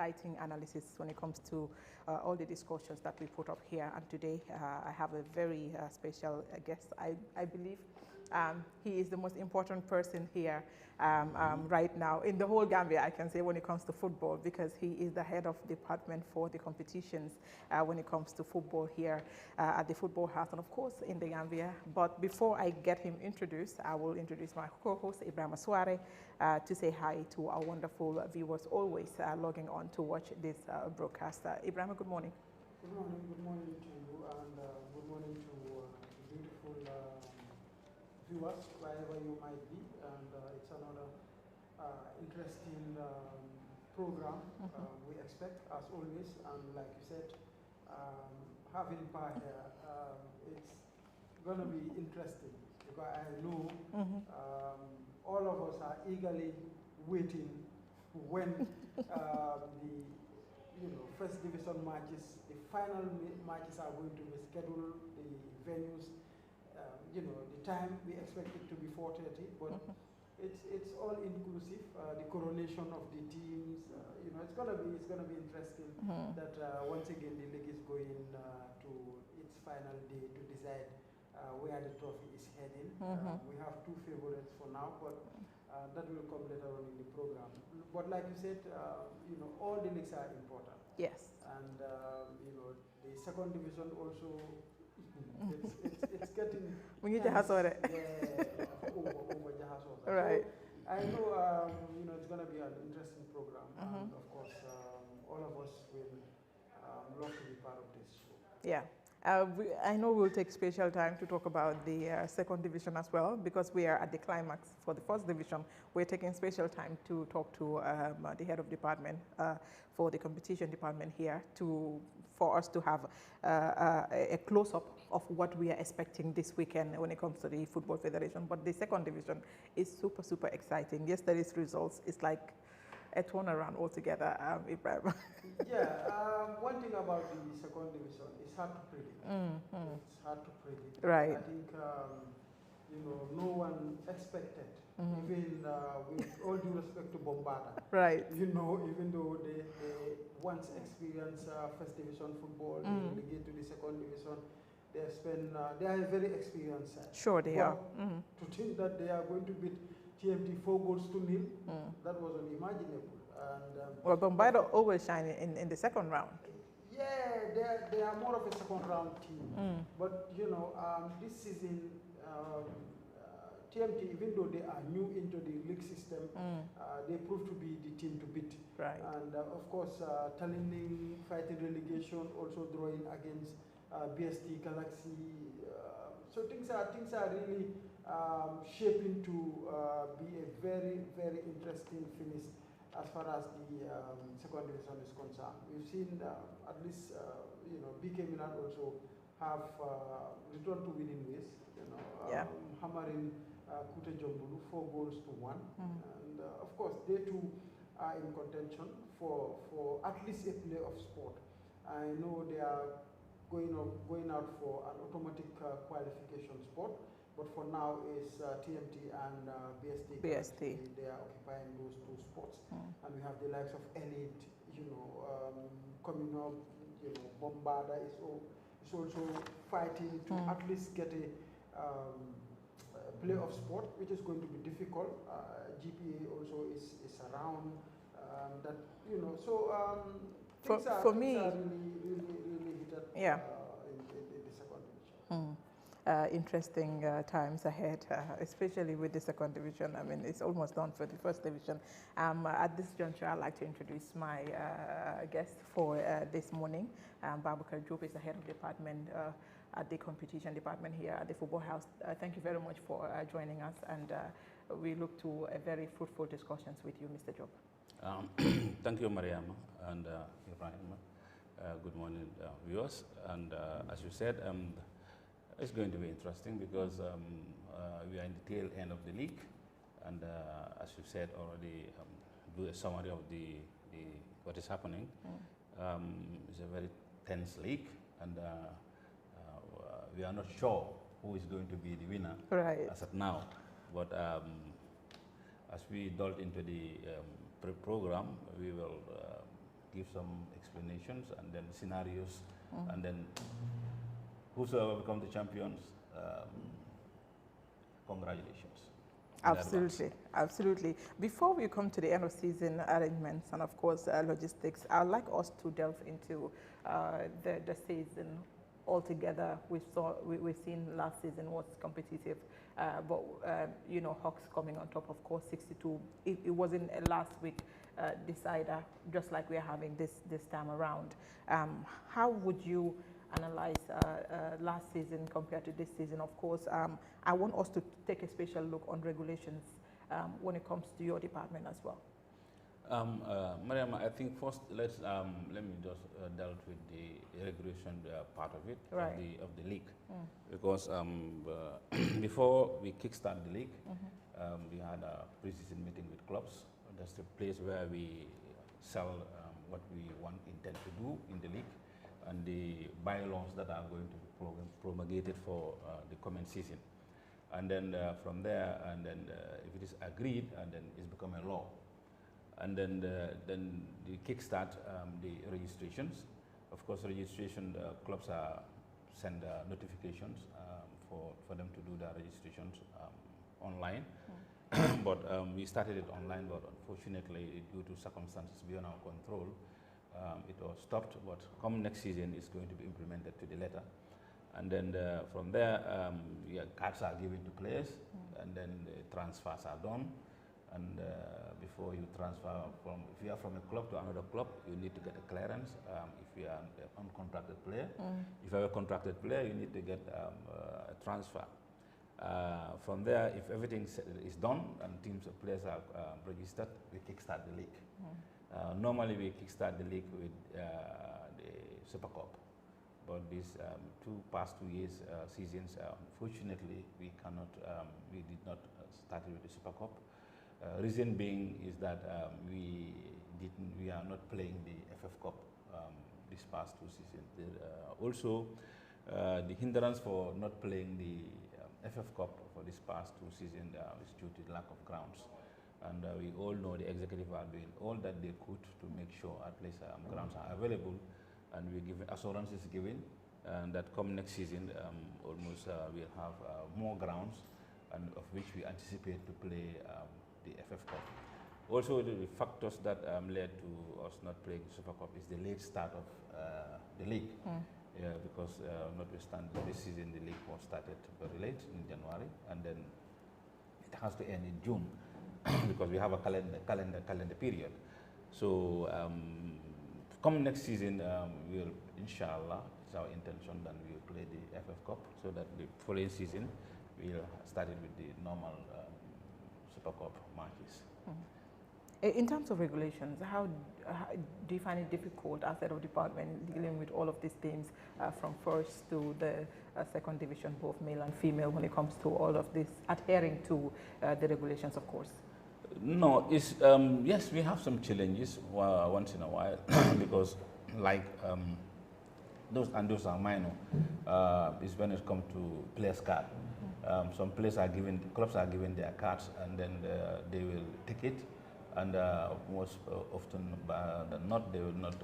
exciting analysis when it comes to all the discussions that we put up here. And today I have a very special guest. I believe he is the most important person here right now in the whole Gambia, I can say, when it comes to football, because he is the head of department for the competitions when it comes to football here at the Football House and of course in the Gambia. But before I get him introduced, I will introduce my co-host Ibrahima Suare to say hi to our wonderful viewers always logging on to watch this broadcast. Ibrahima, good morning. Good morning to you, and good morning to beautiful viewers, wherever you might be. And it's another interesting program we expect, as always. And like you said, having Pa here, it's going to be interesting because I know all of us are eagerly waiting when the first division matches, the final matches are going to be scheduled, the venues, the time we expect it to be 4:30, but it's all inclusive. The coronation of the teams, it's gonna be interesting. That once again the league is going to its final day to decide where the trophy is heading. We have two favorites for now, but that will come later on in the program. But like you said, all the leagues are important. Yes. And the second division also, it's getting. We need to hustle it. Yeah, over Jahasota. Right. So I know it's going to be an interesting program, and of course all of us will love to be part of this show. Yeah. I know we'll take special time to talk about the second division as well, because we are at the climax for the first division. We're taking special time to talk to the head of department for the competition department here for us to have a close-up of what we are expecting this weekend when it comes to the Football Federation. But the second division is super, super exciting. Yesterday's results is like a turnaround altogether, Ibrahim. Yeah, one thing about the second division, it's hard to predict. It's hard to predict. Right. I think, no one expected, even with all due respect to Bombarda. Right. Even though they once experienced first division football, they get to the second division, they are a very experienced side. Sure, they are. To think that they are going to beat TMT 4-0, that was unimaginable. And well, Bombarda always shine in the second round. Yeah, they are more of a second round team. But this season, TMT, even though they are new into the league system, they proved to be the team to beat. Right. And of course, Tallinn fighting relegation, also drawing against BST Galaxy. So things are really shaping to be a very, very interesting finish as far as the second division is concerned. We've seen at least BK Milan also have returned to winning ways. Hammering Kute Jombulu 4-1, and of course they too are in contention for at least a playoff spot. I know they are going out for an automatic qualification spot, but for now is TMT and BST. They are occupying those two spots, and we have the likes of Elite, coming up. Bombarda is also fighting to at least get a playoff spot, which is going to be difficult. GPA also is around. For me, are really heated in the second division. Interesting times ahead, especially with the second division. I mean, it's almost done for the first division. At this juncture, I'd like to introduce my guest for this morning. Babakar Diop is the head of department at the competition department here at the Football House. Thank you very much for joining us, and we look to a very fruitful discussions with you, Mr. Diop. Thank you, Mariama and Ibrahim. Good morning, viewers. And as you said, it's going to be interesting because we are in the tail end of the league, and as you said already, do a summary of the what is happening. It's a very tense league, and we are not sure who is going to be the winner as of now. But as we delve into the program, we will give some explanations and then scenarios, and then whosoever become the champions, congratulations. Absolutely, absolutely. Before we come to the end of season arrangements and of course logistics, I'd like us to delve into the season altogether. We've seen last season was competitive, but you know, Hawks coming on top, of course, 62. It wasn't a last week decider, just like we're having this time around. How would you analyze last season compared to this season? Of course, I want us to take a special look on regulations when it comes to your department as well. Mariam, I think first let me just delve with the regulation part of it, right, of the league, because before we kickstart the league, we had a pre-season meeting with clubs. That's the place where we sell what we intend to do in the league, and the bylaws that are going to be promulgated for the coming season. And then from there, and then if it is agreed, and then it's become a law. And then the kickstart the registrations. Of course, registration clubs send notifications for them to do their registrations online. But we started it online, but unfortunately, due to circumstances beyond our control, it was stopped. But come next season, it's going to be implemented to the letter. And then from there, cards are given to players, and then the transfers are done. And before you transfer if you are from a club to another club, you need to get a clearance. If you are an uncontracted player, if you are a contracted player, you need to get a transfer. From there, if everything is done and teams of players are registered, we kickstart the league. Normally, we kickstart the league with the Super Cup, but these past 2 years seasons, unfortunately, we did not start with the Super Cup. Reason being is that we are not playing the FF Cup this past 2 seasons. Also, the hindrance for not playing the FF Cup for this past 2 seasons is due to the lack of grounds. And we all know the executive are doing all that they could to make sure at least grounds are available, and we give assurances given, and that come next season, almost we'll have more grounds, and of which we anticipate to play the FF Cup. Also, the factors that led to us not playing the Super Cup is the late start of the league. Because notwithstanding this season, the league was started very late in January, and then it has to end in June because we have a calendar period. So, come next season, we'll, inshallah, it's our intention that we'll play the FF Cup, so that the following season we'll start it with the normal Super Cup matches. In terms of regulations, how do you find it difficult as head of department dealing with all of these teams from first to the second division, both male and female, when it comes to all of this, adhering to the regulations, of course? No, it's, yes, we have some challenges once in a while because like those are minor, is when it comes to players' card. Some players are given, clubs are given their cards, and then they will take it, and most often than not, they will not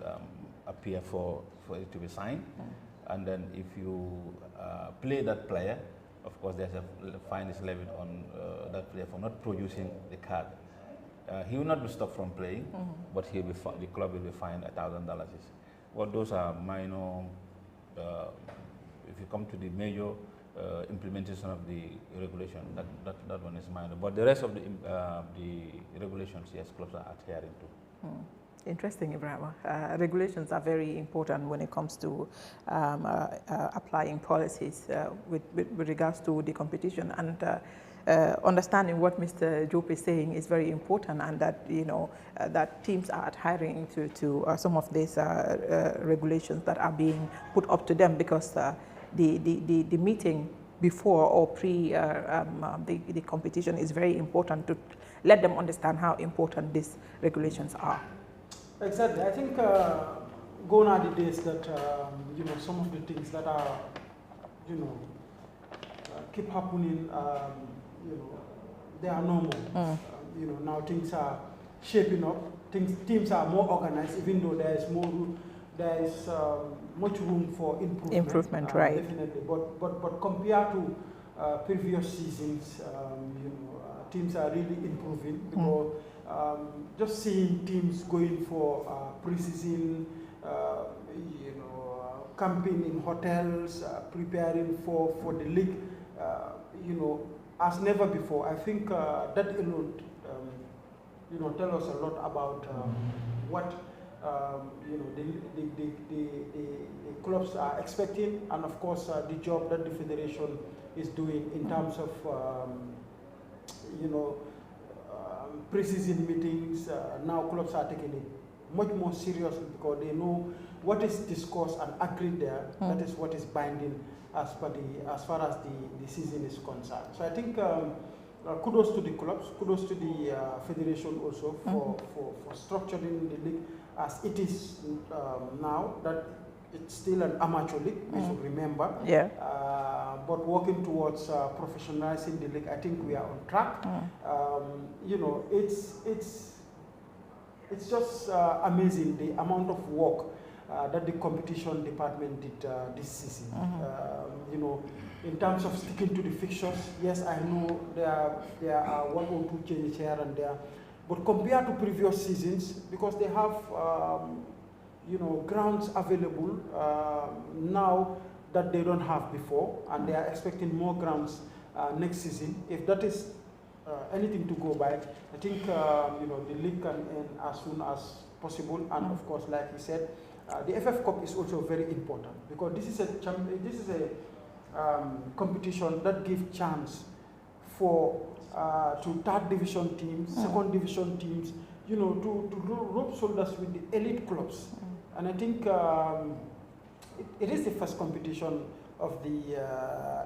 appear for it to be signed. And then if you play that player, of course there's a fine is levied on that player for not producing the card. He will not be stopped from playing, but he'll be the club will be fined $1,000. Well, those are minor. If you come to the major implementation of the regulation, that one is minor. But the rest of the regulations, yes, clubs are adhering to. Interesting, Ibrahim. Regulations are very important when it comes to applying policies with regards to the competition, and understanding what Mr. Jope is saying is very important, and that, you know, that teams are adhering to some of these regulations that are being put up to them, because the meeting before or pre the competition is very important to let them understand how important these regulations are. Exactly. I think gone are the days that you know, some of the things that are, you know, keep happening, you know, they are normal. You know, now things are shaping up, teams are more organized, even though there is much room for improvement. Improvement, right? Definitely, but compared to previous seasons, teams are really improving because just seeing teams going for pre-season, camping in hotels, preparing for the league, as never before. I think that alone, tell us a lot about what the clubs are expecting, and of course the job that the federation is doing in terms of pre-season meetings. Now clubs are taking it much more seriously because they know what is discussed and agreed there. That is what is binding as far as the season is concerned. So I think kudos to the clubs, kudos to the federation also for structuring the league as it is now, that it's still an amateur league, we should remember. Yeah. But working towards professionalizing the league, I think we are on track. It's just amazing the amount of work that the competition department did this season. In terms of sticking to the fixtures, yes, I know there are one or two changes here and there, but compared to previous seasons, because they have grounds available now that they don't have before, and they are expecting more grounds next season. If that is anything to go by, I think the league can end as soon as possible. And of course, like he said, the FF Cup is also very important because this is a competition that gives chance for to third division teams, second division teams, to rub shoulders with the elite clubs. And I think it is the first competition of the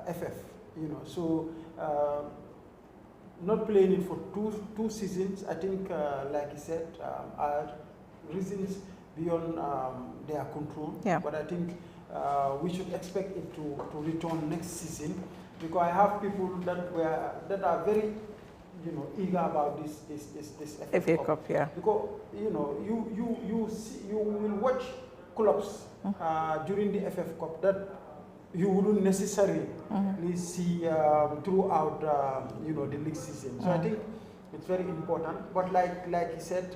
FF, so not playing it for two seasons, I think, like you said, are reasons beyond their control. Yeah. But I think we should expect it to return next season, because I have people that are very eager about this FA Cup. Yeah. Because you will watch clubs during the FF Cup that you wouldn't necessarily see throughout the league season. So I think it's very important. But like you said,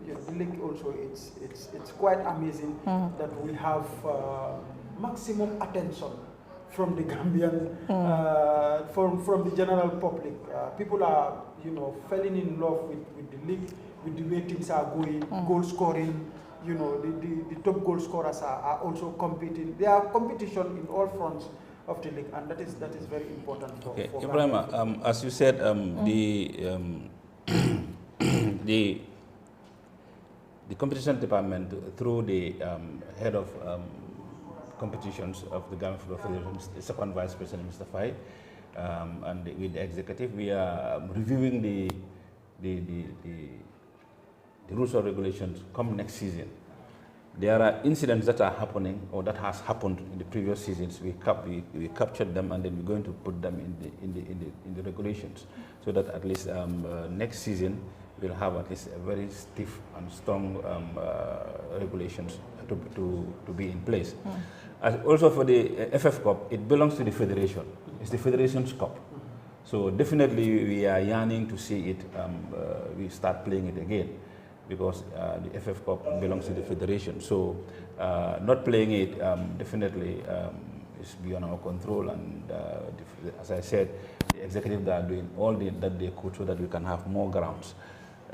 the league also it's quite amazing that we have maximum attention from the Gambian, from the general public. People are falling in love with the league, with the way things are going, goal scoring. The top goal scorers are also competing. There are competition in all fronts of the league, and that is very important for Ibrahim, as you said, the competition department, through the head of competitions of the Gambia Football Federation, the second vice president, Mr. Fai, and with the executive, we are reviewing the rules or regulations come next season. There are incidents that are happening or that has happened in the previous seasons. We captured them, and then we're going to put them in the regulations, so that at least next season we'll have at least a very stiff and strong regulations to be in place. As also for the FF Cup, it belongs to the federation. It's the federation's cup. So definitely we are yearning to see it, we start playing it again, because the FF Cup belongs to the federation. So not playing it definitely is beyond our control, and as I said, the executives are doing all that they could so that we can have more grounds.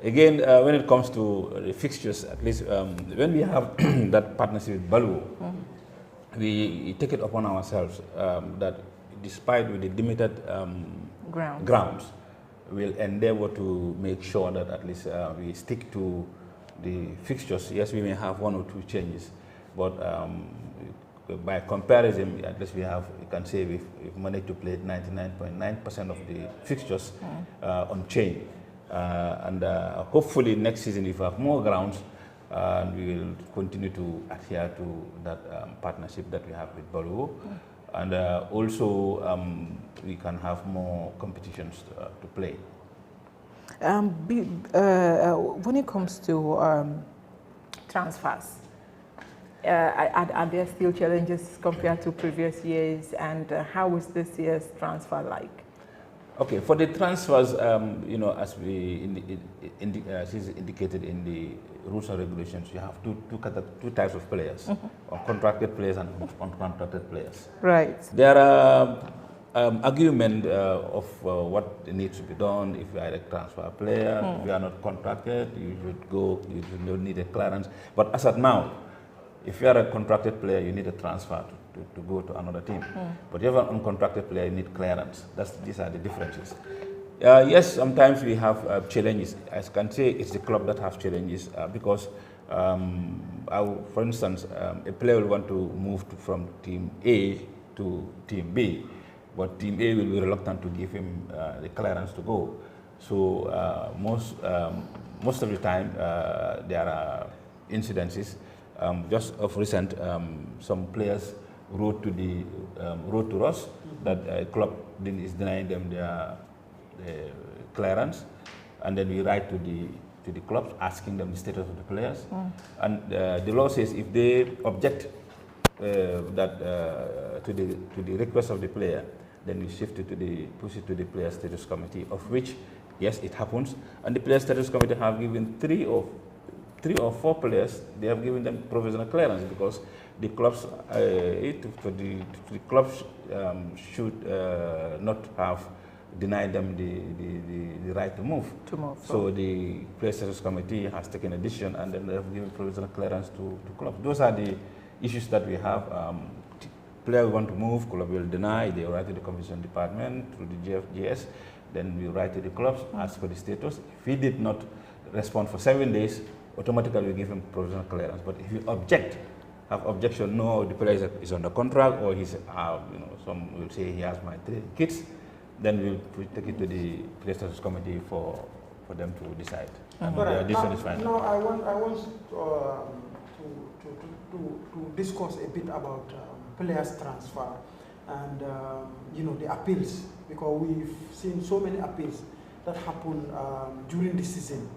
Again, when it comes to the fixtures, at least when we have that partnership with Baluwo, we take it upon ourselves that despite with the limited grounds, we'll endeavor to make sure that at least we stick to the fixtures. Yes, we may have one or two changes, but by comparison, at least we can say we've managed to play 99.9% of the fixtures on chain. And hopefully next season, if we have more grounds, we will continue to adhere to that partnership that we have with Baluwo. And also we can have more competitions to play. When it comes to transfers, are there still challenges compared to previous years, and how is this year's transfer like? Okay, for the transfers, you know, as we as is indicated in the rules and regulations, you have two types of players, contracted players and uncontracted players. Right. There are argument of what needs to be done. If you are a transfer player, if you are not contracted, you should need a clearance. But as of now, if you are a contracted player, you need a transfer to go to another team. But if you have an uncontracted player, you need clearance. These are the differences. Yes, sometimes we have challenges. As I can say, it's the club that has challenges because, for instance, a player will want to move from team A to team B, but team A will be reluctant to give him the clearance to go. So most of the time, there are incidences. Just of recent, some players wrote to us that a club is denying them their clearance, and then we write to the clubs asking them the status of the players. And the law says if they object to the request of the player, then we push it to the player status committee, of which, yes, it happens. And the player status committee have given three or four players, they have given them provisional clearance because the clubs, the clubs should not have denied them the right to move. So the player status committee has taken a decision, and then they have given provisional clearance to clubs. Those are the issues that we have. Player want to move, club will deny. They write to the competition department through the GFGS. Then we write to the clubs, ask for the status. If he did not respond for 7 days, automatically we give him provisional clearance. But if you have objection, no, the player is under contract, or he's, some will say he has my 3 kids, then we'll take it to the player status committee for them to decide. But this one is fine. now I want to discuss a bit about players transfer and the appeals, because we've seen so many appeals that happen during the season,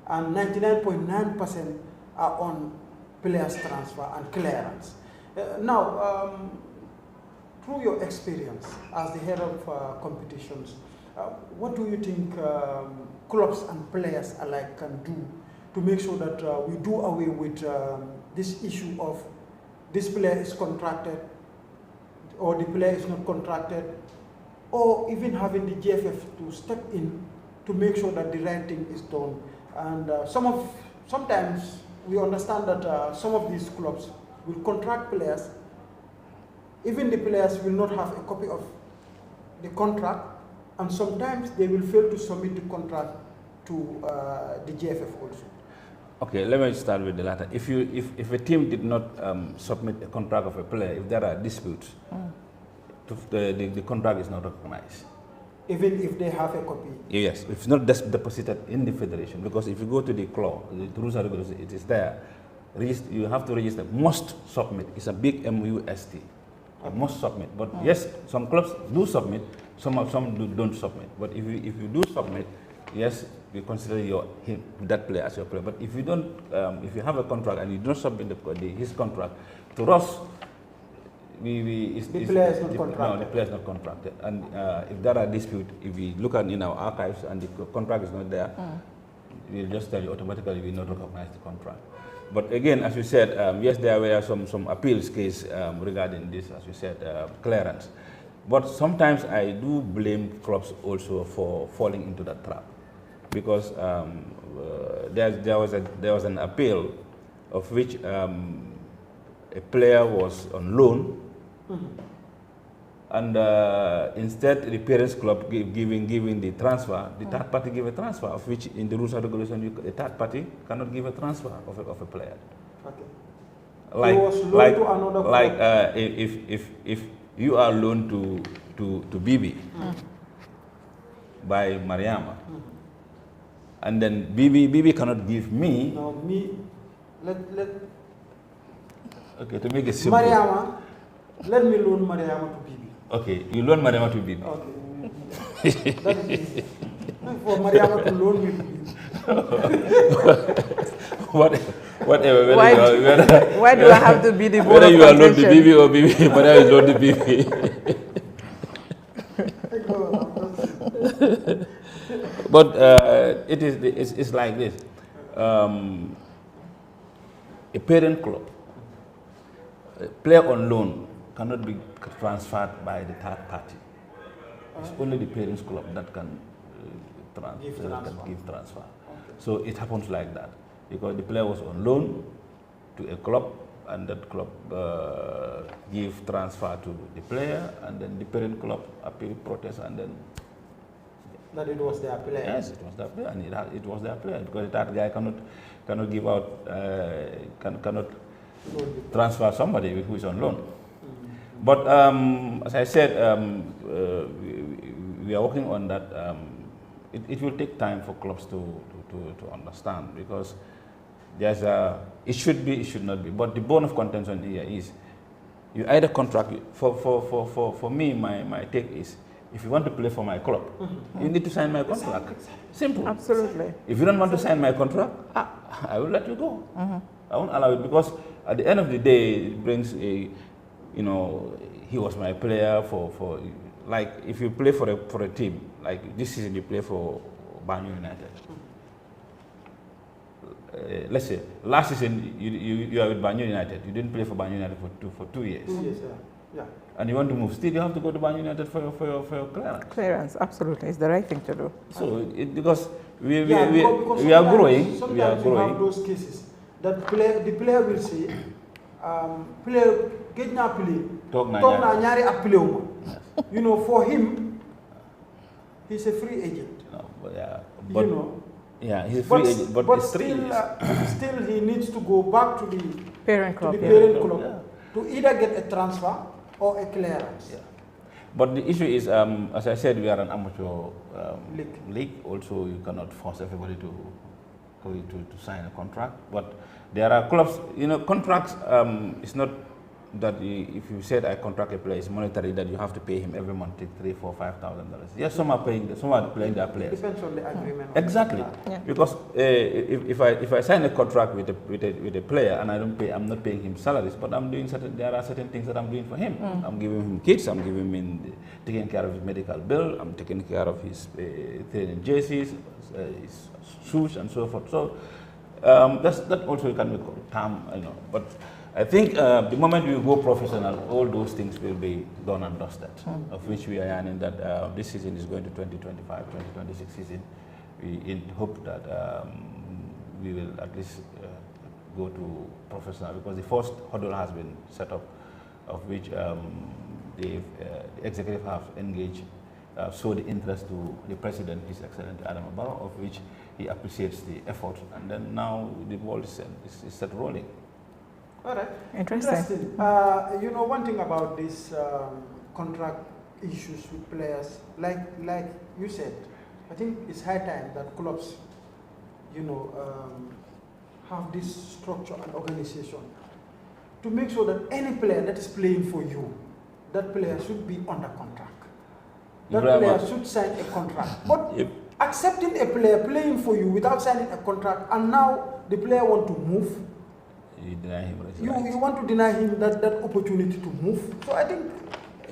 and 99.9% are on players transfer and clearance. Now, through your experience as the head of competitions, what do you think clubs and players alike can do to make sure that we do away with this issue of this player is contracted or the player is not contracted, or even having the GFF to step in to make sure that the right thing is done? And sometimes we understand that some of these clubs will contract players. Even the players will not have a copy of the contract, and sometimes they will fail to submit the contract to the GFF also. Okay, let me start with the latter. If a team did not submit a contract of a player, if there are disputes, the contract is not recognized. Even if they have a copy? Yes, it's not deposited in the federation, because if you go to the clause, the rules and regulations, it is there. You have to register, must submit. It's a big MUST. Must submit. But yes, some clubs do submit, some don't submit. But if you do submit, yes, we consider that player as your player. But if you don't, if you have a contract and you don't submit his contract to us, the player is not contracted. No, the player is not contracted. And if there are disputes, if we look at in our archives and the contract is not there, we'll just tell you automatically we not recognize the contract. But again, as you said, yes, there were some appeals case regarding this, as you said, clearance. But sometimes I do blame clubs also for falling into that trap, because there was an appeal of which a player was on loan, and instead the parents club giving the transfer, the third party gave a transfer, of which in the rules and regulations the third party cannot give a transfer of a player. Okay. If you are loaned to Bibi by Mariama, and then Bibi cannot give me. No, me. Okay, to make it simple. Mariama, let me loan Mariama to Bibi. Okay, you loan Mariama to Bibi. Okay. That is easy. For Mariama to loan me. Whatever. Why do I have to be the bone whether of you are loan the contention? BB or BB, Mariama is loan the BB. But it's like this. A parent club, a player on loan cannot be transferred by the third party. It's only the parents club that can give transfer. Okay. So it happens like that because the player was on loan to a club, and that club give transfer to the player, and then the parent club appeal protest, and then that it was their player. Yes, it was their player, and it was their player because that guy cannot give out cannot transfer somebody who is on loan. But as I said, we are working on that. It will take time for clubs to understand because there's it should be, it should not be. But the bone of contention here is you either contract. For me, my take is if you want to play for my club, you need to sign my contract. Simple. Absolutely. If you don't want to sign my contract, I will let you go. I won't allow it because at the end of the day, it brings a, he was my player for like if you play for a team, like this season you play for Banyu United. Let's say last season you are with Banyu United. You didn't play for Banyu United for 2 years. 2 years, yeah. And you want to move, still you have to go to Banyu United for your clearance. Clearance, absolutely, it's the right thing to do. So because we are sometimes growing. Sometimes we are growing. You have those cases that the player will say, player get na play. Talk na nyari at play. For him, he's a free agent. But yeah, he's a free agent, but still he needs to go back to the parent club. To either get a transfer or a clearance. Yeah. But the issue is, as I said, we are an amateur league. Also, you cannot force everybody to sign a contract. But there are clubs, contracts is not that if you said I contract a player, it's monetary that you have to pay him every month $3,000, $4,000, $5,000. Yes, some are paying their players. It depends on the agreement. Exactly, because if I sign a contract with a player and I'm not paying him salaries, but there are certain things that I'm doing for him. I'm giving him kits, I'm giving him taking care of his medical bill, I'm taking care of his training jerseys, his shoes, and so forth. So that also can be term, but. I think the moment we go professional, all those things will be done and dusted, of which we are earning that this season is going to 2025, 2026 season. We hope that we will at least go to professional because the first hurdle has been set up, of which the executive have engaged, showed the interest to the president, His Excellency Adam Barrow, of which he appreciates the effort, and then now the ball is set rolling. All right. Interesting. One thing about this contract issues with players, like you said, I think it's high time that clubs, have this structure and organization to make sure that any player that is playing for you, that player should be under contract. That player should sign a contract. But accepting a player playing for you without signing a contract, and now the player want to move. You deny him. You want to deny him that opportunity to move. So I think.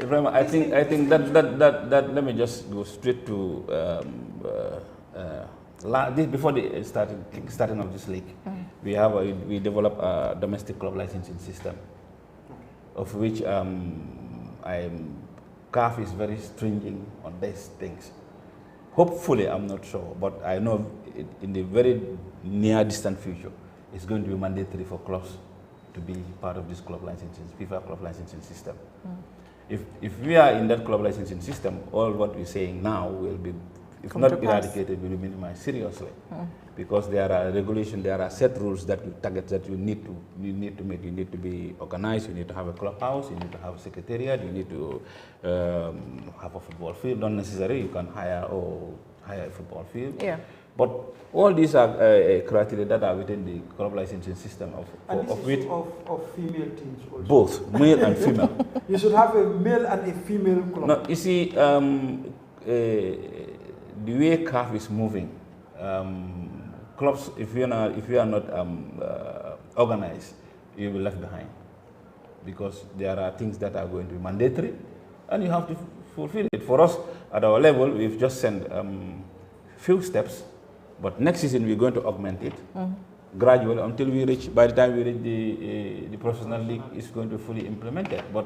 I think that let me just go straight to before the starting of this league, we developed a domestic club licensing system, of which CAF is very stringent on these things. Hopefully, I'm not sure, but I know in the very near distant future, it's going to be mandatory for clubs to be part of this club licensing, FIFA club licensing system. If we are in that club licensing system, all what we're saying now will be, if not eradicated, will be minimized seriously. Because there are regulations, there are set rules that targets that you need to meet. You need to be organized. You need to have a clubhouse. You need to have a secretariat. You need to have a football field. Not necessarily you can hire a football field. Yeah. But all these are criteria that are within the club licensing system of female teams also. Both male and female. You should have a male and a female club. No, you see, the way CAF is moving, clubs, if you are not organized, you will be left behind, because there are things that are going to be mandatory, and you have to fulfill it. For us, at our level, we've just sent few steps, but next season we're going to augment it gradually until we reach. By the time we reach the professional league, is going to be fully implemented. But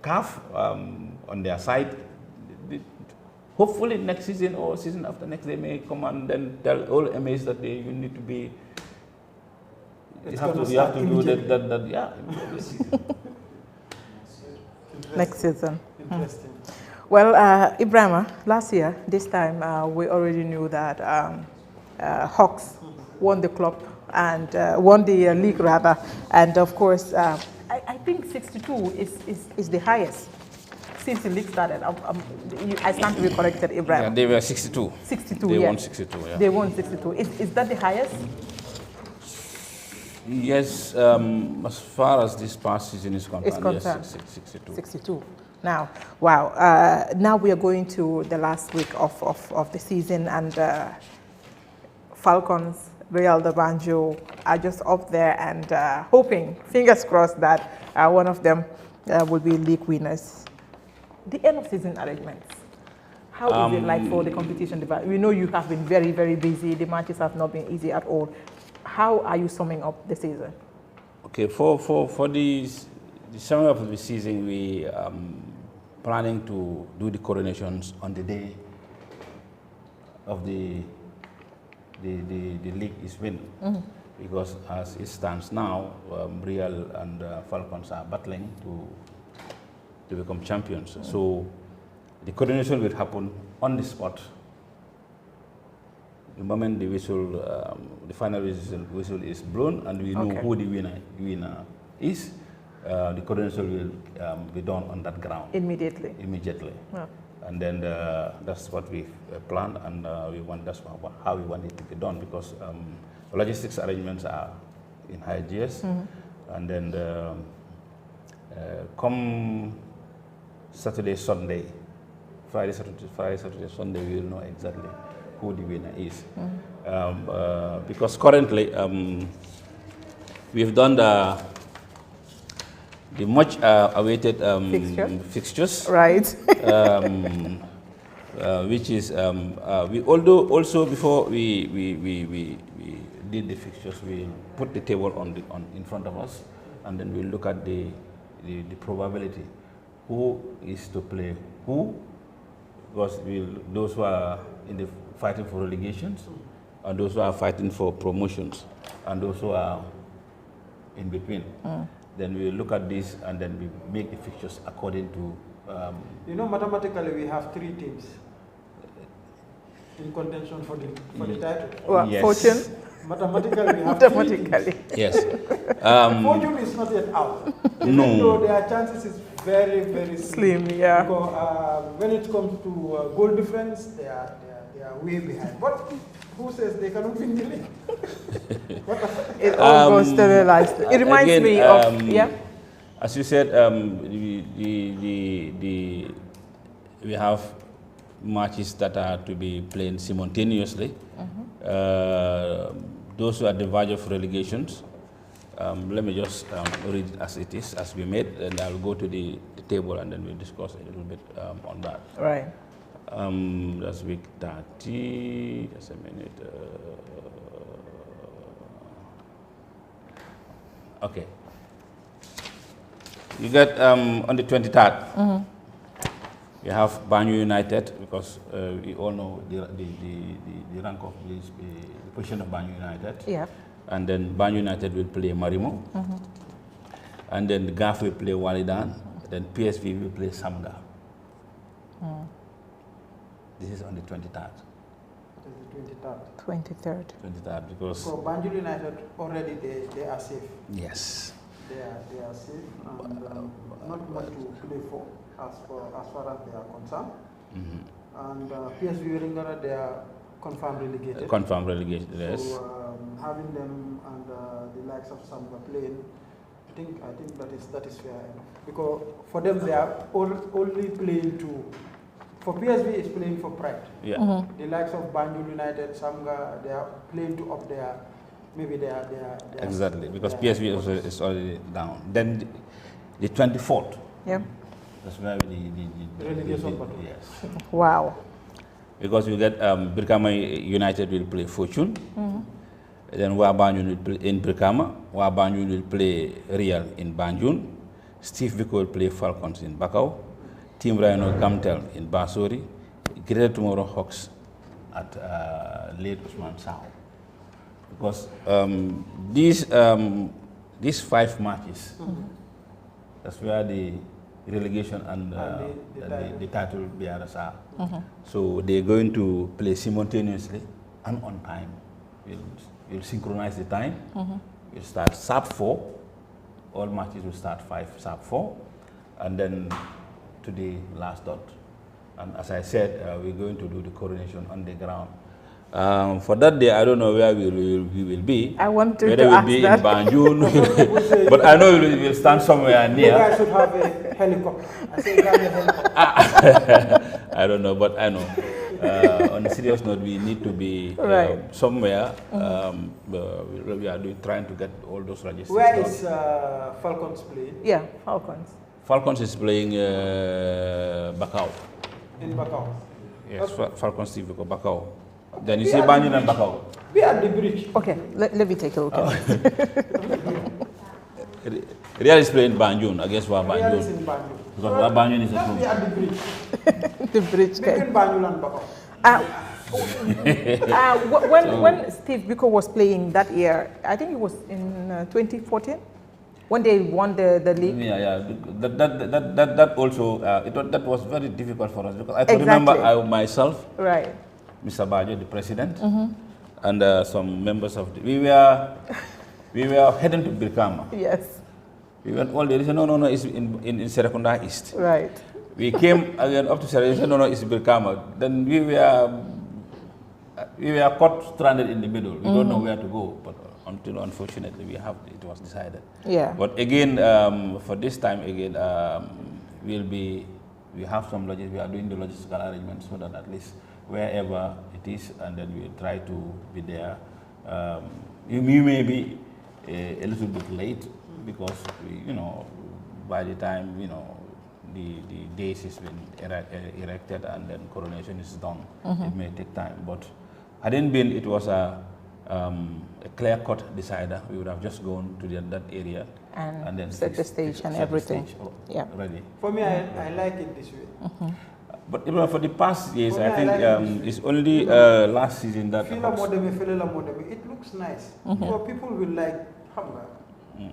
CAF on their side, hopefully next season or season after next, they may come and then tell all MAs that you need to be. You have to do that. Yeah. Next season. Interesting. Well, Ibrahima, last year, this time, we already knew that Hawks won the club and won the league rather, and of course, I think 62 is the highest since the league started. I stand to be corrected, Ibrahima. Yeah, they were 62. 62, They yeah. won 62, yeah. They won 62. Is that the highest? Yes, as far as this past season is concerned, yes, 62. 62. Now, wow. Now we are going to the last week of the season, and Falcons, Real de Banjul are just up there and hoping, fingers crossed, that one of them will be league winners. The end of season arrangements. How is it like for the competition? We know you have been very, very busy. The matches have not been easy at all. How are you summing up the season? Okay, for the summing up of the season, we planning to do the coronations on the day of the league is win, because as it stands now, Real and Falcons are battling to become champions. So the coronation will happen on the spot. The moment the whistle, the final whistle is blown, and we know who the winner is, the coronation will be done on that ground. Immediately. Yeah. And then that's what we've planned, and that's how we want it to be done, because logistics arrangements are in high gears. And then come Saturday, Sunday, Friday, Saturday, Sunday, we will know exactly who the winner is. Because currently we've done the much awaited fixtures. Right. Which is we also before we did the fixtures, we put the table in front of us, and then we look at the probability who is to play who, because those who are in the fighting for relegations, and those who are fighting for promotions, and those who are in between. Then we look at this, and then we make the fixtures according to. Mathematically, we have 3 teams in contention for the title. Well, yes. Fortune. Mathematically, we have 3 teams. Yes. Fortune is not yet out. No. Even though their chances is very, very slim. Yeah. Because when it comes to goal difference, they are way behind. But who says they cannot win the league? It all goes to the last. It reminds me of as you said, we have matches that are to be played simultaneously. Those who are at the verge of relegations, let me just read it as it is, as we made, and I'll go to the table, and then we'll discuss a little bit on that. Right. That's week 30. Just a minute. Okay. You get on the 23rd. You have Banyu United, because we all know the rank of the position of Banyu United. Yeah. And then Banyu United will play Marimo. And then the GAF will play Walidan. Then PSV will play Samga. This is on the 23rd. It is the 23rd. 23rd. Because. So Banjul United already they are safe. Yes. They are safe, and not much to play for as far as they are concerned. And PSV Ringara, they are confirmed relegated. Confirmed relegated, yes. So having them and the likes of Samga playing, I think that is fair enough, because for them they are only playing For PSV, it's playing for pride. Yeah. The likes of Banjul United, Samga, they are playing to up their, maybe their Exactly, because their PSV is already down. Then the 24th. Yeah. That's where the relegation battle. yes. Wow. Because you get Brikama United will play Fortune. Then Wabanjul will play in Brikama. Wabanjul will play Real in Banjul. Steve Biko will play Falcons in Bakau. Team Rhino Gamtel in Basori. Greater Tomorrow Hawks at late Usman Sao. Because these 5 matches, that's where the relegation and the title bearers are. So they're going to play simultaneously and on time. We'll synchronize the time. We'll start sharp 4. All matches will start 5 sharp 4. And then today, last dot. And as I said, we're going to do the coronation on the ground. For that day, I don't know where we will be. I want to whether ask we'll be that. in Banjul, but I know we'll stand somewhere near. You guys should have a helicopter. I say you have a helicopter. I don't know, but I know. On a serious note, we need to be somewhere. We are trying to get all those logistics. Where is Falcons playing? Yeah, Falcons. Falcons is playing Bakau. In Bakau. Yes, Falcons TV Bakau. Then you see Banjul and Bakau. Be at the bridge. Okay, let me take a look at it. Real is playing Banjul against Real is Wabanjul. in Banjul. Because Wabanjul is at Just home. be at the bridge. The bridge. Between Banjul and Bakau. When Steve Biko was playing that year, I think it was in 2014, when they won the league. Yeah. That also that was very difficult for us because I could remember myself, right, Mr. Bajo, the president, and some members of we were heading to Brikama. Yes. We went all there. They said no, it's in Serekunda East. Right. We came again up to Serekunda. They said no, it's Brikama. Then we were caught stranded in the middle. We don't know where to go, but until unfortunately it was decided. Yeah. But again, for this time again, we have some logistics. We are doing the logistical arrangements so that at least wherever it is, and then we try to be there. You may be a little bit late because by the time the days has been erected and then coronation is done, it may take time. But hadn't been it was a clear-cut decider, we would have just gone to that area and then set the stage and everything. Ready. For me, I like it this way. But even for the past years, I think it's only last season that it looks nice. So people will like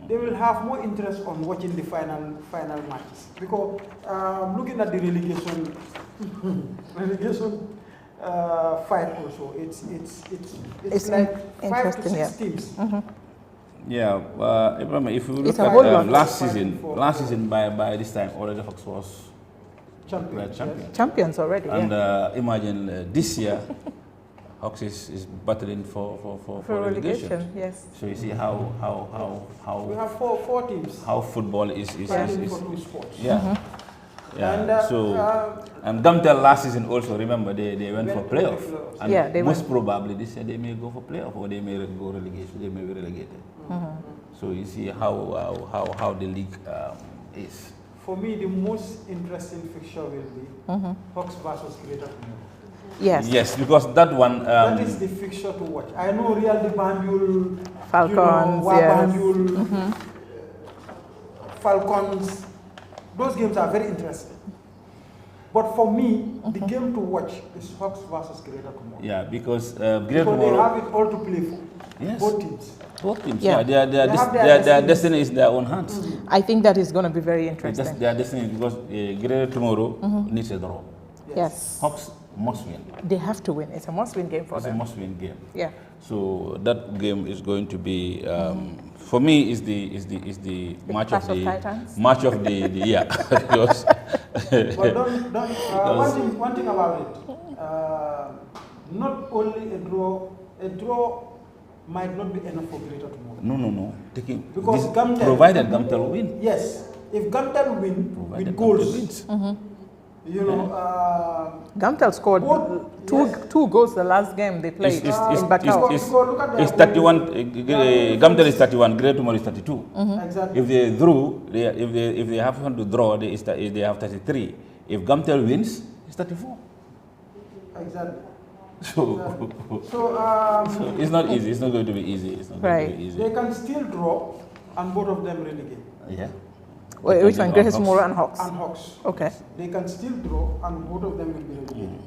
they will have more interest on watching the final matches because looking at the relegation fight also, it's like 5 to 6 teams. Yeah, if you look at last season by this time already Hawks was champions already. And imagine this year Hawks is battling for relegation. Yes. So you see how we have four teams. How football is fighting for 2 sports. Yeah. And Gamtel last season also, remember, they went for playoff. And they most probably this year they may go for playoff or they may go relegation. They may be relegated. So you see how the league is. For me, the most interesting fixture will be Hawks versus Greater Tomorrow. Yes, because that one. That is the fixture to watch. I know Real de Banjul, Falcons, Wabanjul, Falcons. Those games are very interesting. But for me, the game to watch is Hawks versus Greater Tomorrow. Yeah, because Greater Tomorrow. They have it all to play for. Yes. Both teams. Both teams. Yeah. Their destiny is in their own hands. I think that is going to be very interesting. Their destiny, because Greater Tomorrow needs a draw. Yes. Hawks must win. They have to win. It's a must-win game for them. It's a must-win game. Yeah. So that game is going to be, for me, is the match of the year. Because but one thing about it, not only a draw might not be enough for Greater Tomorrow. No. Because Gamtel, provided Gamtel win. Yes, if Gamtel win with goals, You know, Gamtel scored two goals the last game they played in Bakau. It's 31. Gamtel is 31. Great Tomorrow is 32. Exactly. If they drew, if they have to draw, they have 33. If Gamtel wins, it's 34. Exactly. So it's not easy. It's not going to be easy. It's not going to be easy. They can still draw, and both of them relegate. Yeah. Wait, which one? Greater Tomorrow and Hawks? And Hawks. Okay. They can still draw, and both of them will be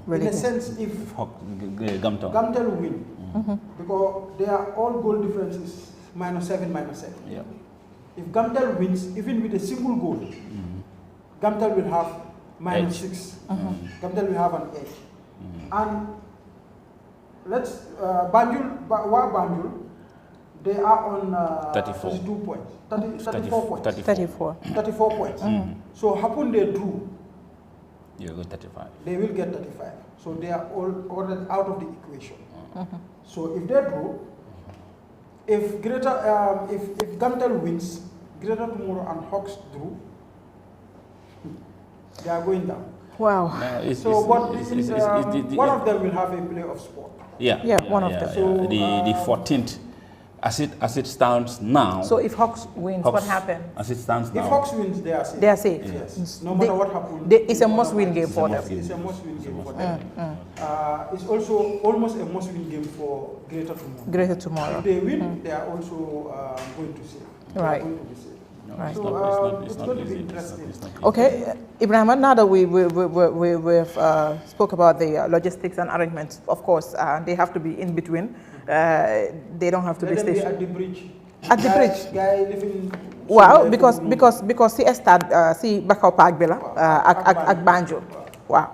relegated. In a sense, if Gamtel win, because they are all goal differences -7, -7. Yeah. If Gamtel wins, even with a single goal, Gamtel will have -6. Gamtel will have an edge. And let's Banjul, they are on 34. 32 points. 34 points. 34 points. So happen they drew. You go 35. They will get 35. So they are all already out of the equation. So if they drew, if Gamtel wins, Greater Tomorrow and Hawks drew, they are going down. Wow. One of them will have a playoff spot. Yeah, one of them. So the 14th, as it stands now. So if Hawks wins, what happens? As it stands now. If Hawks wins, they are safe. They are safe. Yes. No matter what happens. It's a must-win game for them. It's a must-win game for them. It's also almost a must-win game for Greater Tomorrow. Greater Tomorrow. If they win, they are also going to save. Right. No, right. So it's going to be interesting. Okay, Ibrahim, now that we've spoke about the logistics and arrangements, of course, they have to be in between. They don't have to be stationed. At the bridge. At the bridge. Guy living. Wow, because si stade si Bakau Park bi la ak Banjul. Wow.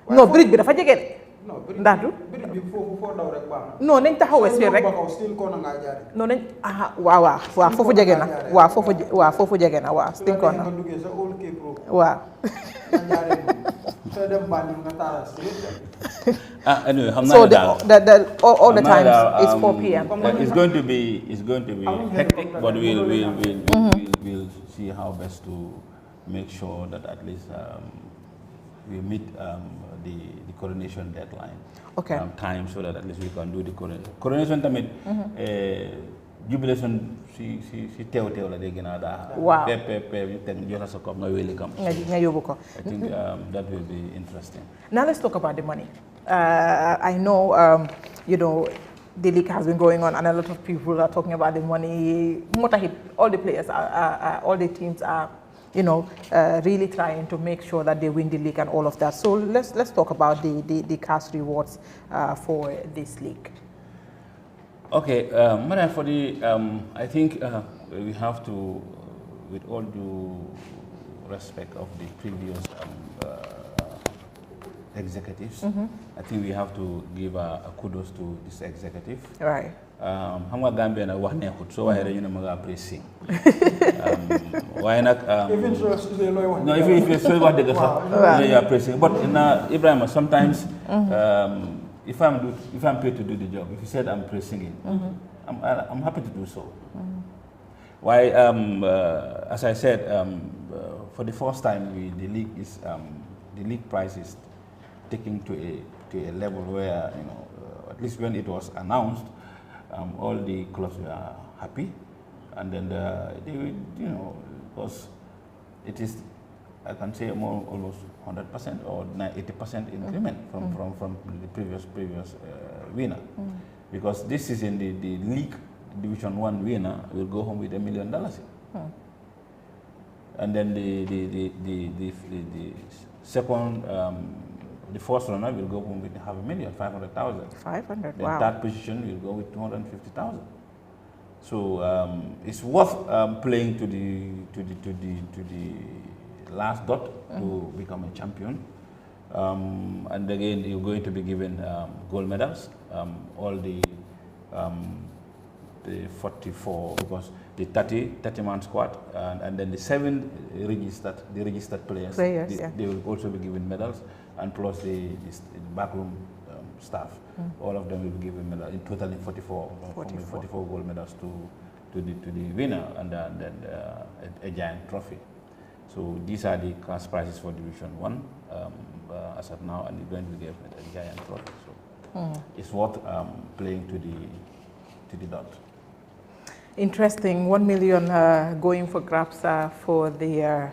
No, bridge bi dafa jege de. No, Ndatu? bridge bi fo daw rek baax. Non, nañ taxawee si rek. Non nañ waaw foofu jege na. Waaw foofu jege na waaw Stin Corner. Waaw. Anyway, so all the time is 4 p.m. It's going to be hectic, but we'll see how best to make sure that at least we meet the coronation deadline. Okay. Time so that at least we can do the coronation. Jubilation si tew la de gina da. Wow. You think you have come welcome. I think that will be interesting. Now let's talk about the money. I know the league has been going on, and a lot of people are talking about the money. All the players all the teams are, really trying to make sure that they win the league and all of that. So let's talk about the cash rewards for this league. Okay, Madam, for the I think we have to, with all due respect of the previous executives, I think we have to give a kudos to this executive. Right. Xam nga Gambia na wax neexut soo waxee rek ñu ne ma nga pressing. Waaye nag no, if you say wax dëgg sax you are pressing, but Ibrahima, sometimes if I'm paid to do the job, if you said I'm pressing it, I'm happy to do so. Why? As I said, for the first time, the league price is taking to a level where at least when it was announced, all the clubs were happy, and then they because it is, I can say, almost 100% or 80% increment from the previous winner, because this season the league Division 1 winner will go home with $1 million, and then the second, the first runner will go home with $500,000, 500,000. 500. The third position will go with 250,000. So it's worth playing to the last dot to become a champion. And again, you're going to be given gold medals. All the 44, because the 30-man squad, and then the 7 registered players, they will also be given medals, and plus the backroom staff, all of them will be given medals. In total, 44 gold medals to the winner, and then a giant trophy. So these are the cash prizes for Division 1 as of now, and we're going to give a giant trophy. So it's worth playing to the dot. Interesting. 1 million going for grabs for the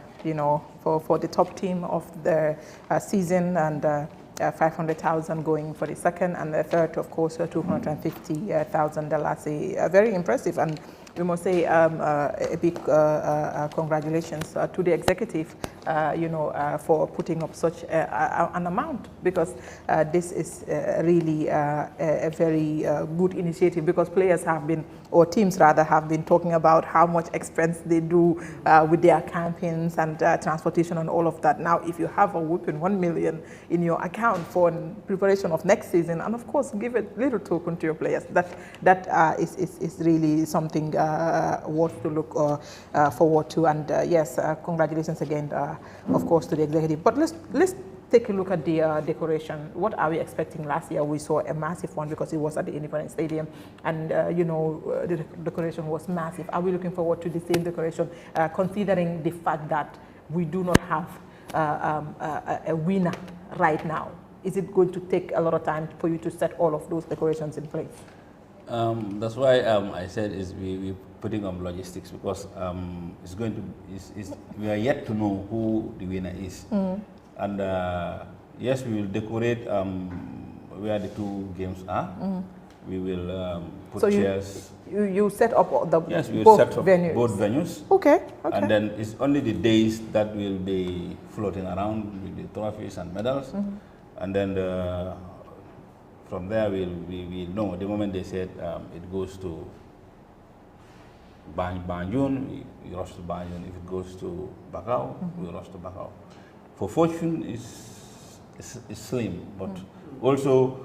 for the top team of the season, and 500,000 going for the second, and the third, of course, $250,000. Very impressive, and we must say a big congratulations to the executive, for putting up such an amount, because this is really a very good initiative, because players have been, or teams rather, have been talking about how much expense they do with their campaigns and transportation and all of that. Now, if you have a whopping 1 million in your account for preparation of next season, and of course give a little token to your players, that is really something worth to look forward to. And yes, congratulations again, of course, to the executive. But let's take a look at the decoration. What are we expecting? Last year we saw a massive one because it was at the Independence Stadium, and the decoration was massive. Are we looking forward to the same decoration, considering the fact that we do not have a winner right now? Is it going to take a lot of time for you to set all of those decorations in place? That's why I said we're putting on logistics, because it's going to we are yet to know who the winner is. And yes, we will decorate where the two games are. We will put chairs. You set up the yes, we will both set up venues. both venues. Okay. And then it's only the days that will be floating around with the trophies and medals. And then from there we'll know. The moment they said it goes to Banjul, we rush to Banjul. If it goes to Bakau, we rush to Bakau. For Fortune, it's slim, but also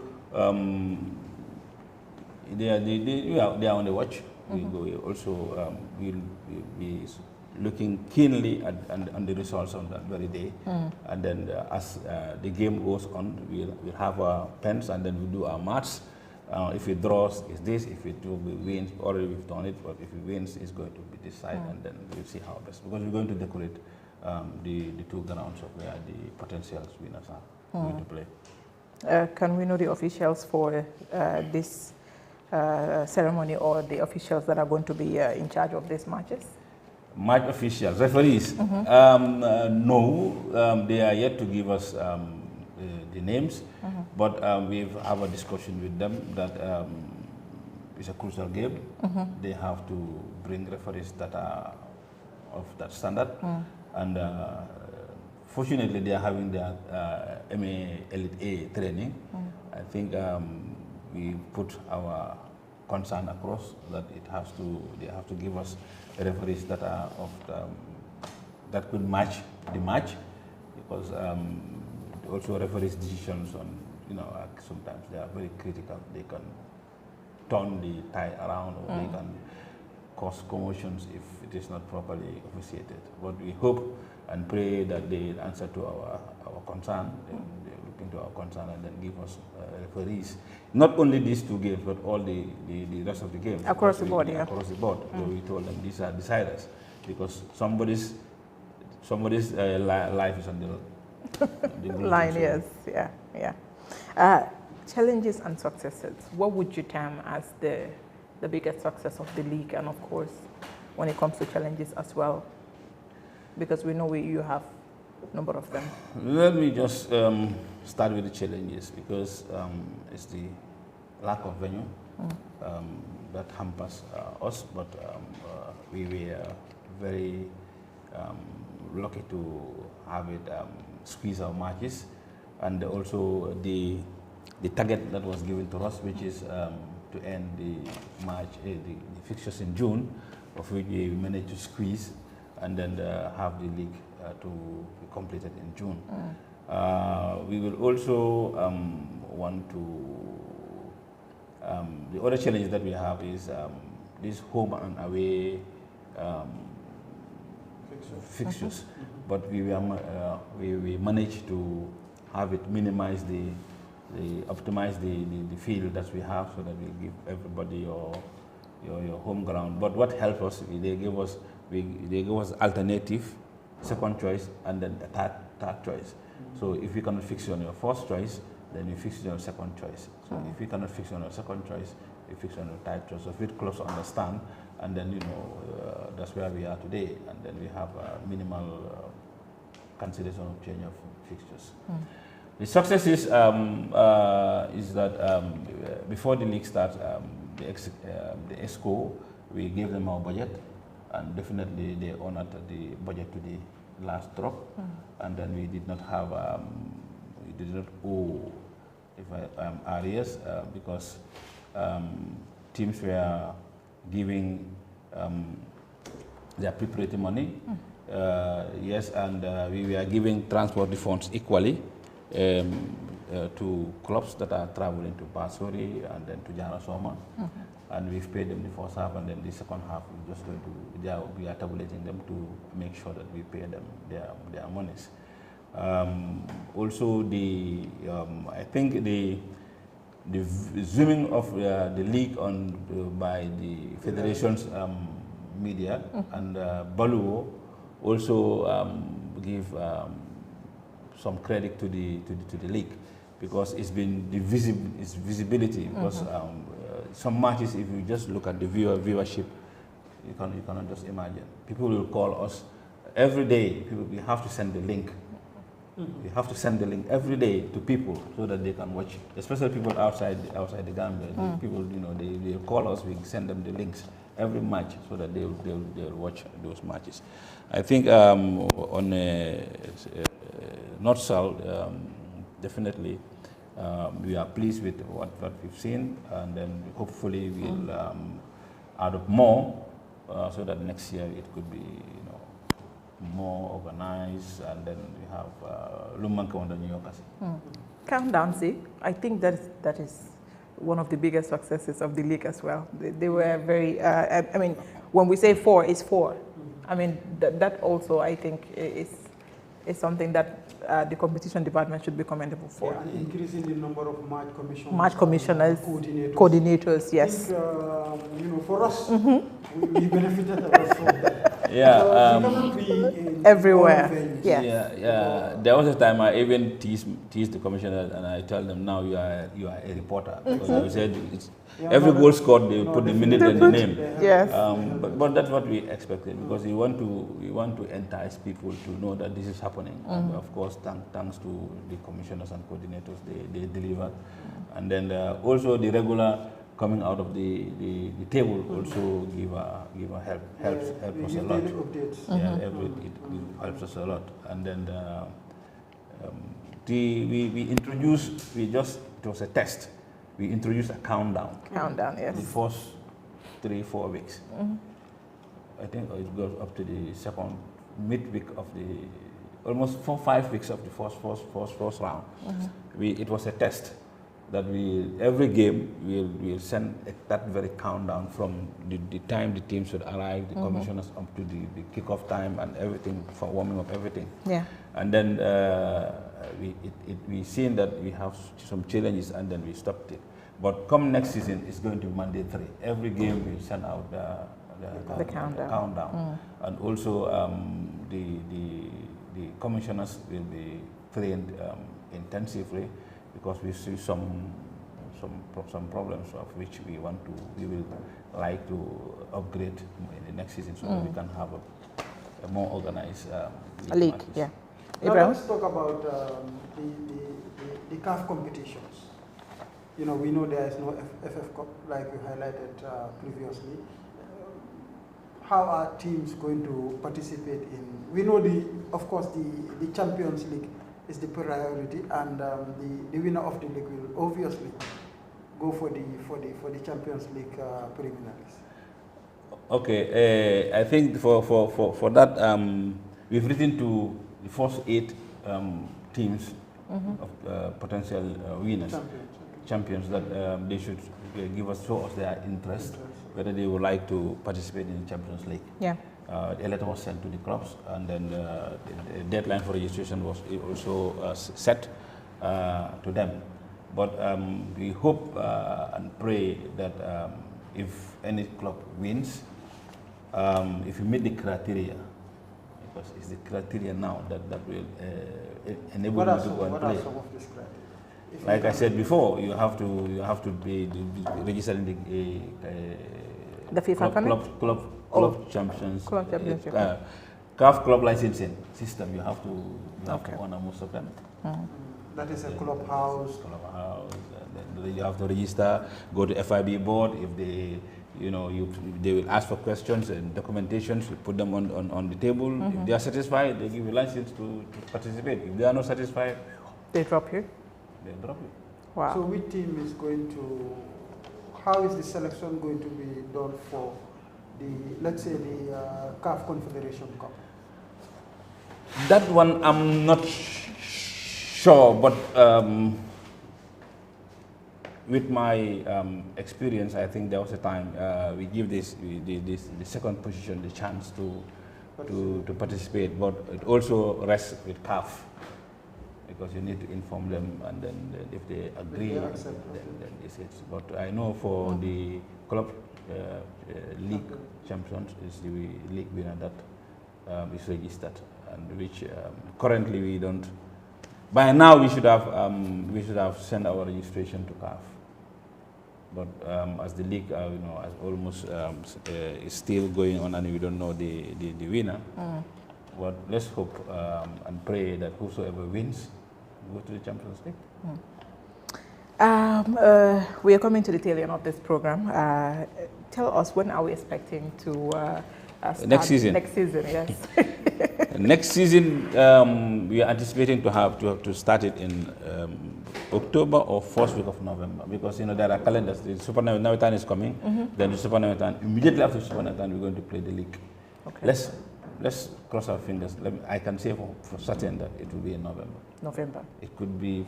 they are on the watch. We also will be looking keenly at the results on that very day, and then as the game goes on, we'll have our pens, and then we do our maths. If it draws, it's this. If it wins, already we've done it. But if it wins, it's going to be this side, and then we'll see how best. Because we're going to decorate the two grounds of where the potential winners are going to play. Can we know the officials for this ceremony, or the officials that are going to be in charge of these matches? Match officials, referees. No, they are yet to give us the names, but we have a discussion with them that it's a crucial game. They have to bring referees that are of that standard, and fortunately they are having their MA Elite A training. I think we put our concern across that they have to give us referees that are of that could match the match, because also referees' decisions on sometimes they are very critical. They can turn the tie around, or they can cause commotions if it is not properly officiated. But we hope and pray that they answer to our concern. They look into our concern and then give us referees. Not only these two games, but all the rest of the games. Across the board, yeah. Across the board. So we told them these are deciders, because somebody's life is on the line. Yes, yeah. Challenges and successes. What would you term as the biggest success of the league, and of course, when it comes to challenges as well? Because we know you have a number of them. Let me just start with the challenges, because it's the lack of venue that hampers us, but we were very lucky to have it squeeze our matches, and also the target that was given to us, which is to end the fixtures in June, of which we managed to squeeze, and then have the league to be completed in June. We will also want to, the other challenge that we have is this home and away fixtures, but we managed to have it minimize optimize the field that we have, so that we give everybody your home ground. But what helped us, they gave us alternative second choice, and then a third choice. So if you cannot fix on your first choice, then you fix on your second choice. So if you cannot fix on your second choice, you fix on your third choice. So if it close to understand, and then that's where we are today, and then we have minimal consideration of change of fixtures. The success is that before the league starts, the ESCO, we gave them our budget, and definitely they honored the budget to the last drop, and then we did not have, we did not owe arrears because teams were giving their preparatory money, yes, and we were giving transport funds equally to clubs that are traveling to Basori and then to Jarasoma. And we've paid them the first half, and then the second half we're just going to, we are tabulating them to make sure that we pay them their monies. Also, I think the zooming of the league on by the federation's media and Baluwo also give some credit to the league, because it's been its visibility. Because some matches, if you just look at the viewership, you cannot just imagine. People will call us every day. We have to send the link. We have to send the link every day to people so that they can watch, especially people outside the Gambia. People, they call us. We send them the links every match so that they'll watch those matches. I think on North South, definitely. We are pleased with what we've seen, and then hopefully we'll add up more so that next year it could be more organized, and then we have Lumanka on the New York. Countdown, see, I think that is one of the biggest successes of the league as well. They were very, I mean, when we say 4, it's 4. I mean, that also I think is something that the competition department should be commendable for. Yeah, and increasing the number of match commissioners, coordinators, yes. I think, for us, we benefited a lot from that. Yeah, we cannot be everywhere. Yes. Yeah. There was a time I even teased the commissioners, and I tell them, now you are a reporter, because I said every goal scored they put the minute and the name. Yes. But that's what we expected, because we want to entice people to know that this is happening. And of course, thanks to the commissioners and coordinators, they delivered. And then also the regular coming out of the table also helps us a lot. It helps us a lot. And then we introduced, it was a test. We introduced a countdown. Countdown, yes. The first 3-4 weeks. I think it goes up to the second midweek of almost 4-5 weeks of the first round. It was a test that every game we'll send that very countdown from the time the teams should arrive, the commissioners up to the kickoff time and everything, for warming up everything. Yeah. And then we seen that we have some challenges, and then we stopped it. But come next season, it's going to be mandatory. Every game we send out the countdown. And also the commissioners will be trained intensively, because we see some problems of which we will like to upgrade in the next season, so that we can have a more organized league. matches. Yeah. Now let's talk about the CAF competitions. We know there is no FF Cup, like you highlighted previously. How are teams going to participate in? We know of course, the Champions League is the priority, and the winner of the league will obviously go for the Champions League preliminaries. Okay, I think for that we've written to the first 8 teams of potential winners, champions, that they should show us their interest, whether they would like to participate in the Champions League. Yeah. The letter was sent to the clubs, and then the deadline for registration was also set to them. But we hope and pray that if any club wins, if you meet the criteria, because it's the criteria now that will enable What you are to some, go and what play. are some of these criteria? If you Like I can- said before, you have to be registered in The FIFA Connect? club champions. Club championship. CAF club licensing system. You have to Okay. honor most of them. That is a clubhouse. Clubhouse. Then you have to register. Go to FIB board if they. They will ask for questions and documentations. You put them on the table. If they are satisfied, they give you license to participate. If they are not satisfied, They drop you? they drop you. Wow. So which team is going to, how is the selection going to be done for the, let's say the CAF Confederation Cup? That one I'm not sure, but with my experience, I think there was a time we give the second position the chance to participate, but it also rests with CAF because you need to inform them, and then if they agree, If they accept, then it's it. But I know for the club league champions is the league winner that is registered, and which currently we don't. By now we should have sent our registration to CAF. But as the league, as almost is still going on, and we don't know the winner. But let's hope and pray that whosoever wins go to the Champions League. We are coming to the tail end of this program. Tell us, when are we expecting to start? Next season. Next season, yes. Next season, we are anticipating to start it in October or first week of November, because there are calendars. The Super Nawetan is coming, then the Super Nawetan. Immediately after Super Nawetan, we're going to play the league. Okay. Let's cross our fingers. I can say for certain that it will be in November. November. It could be it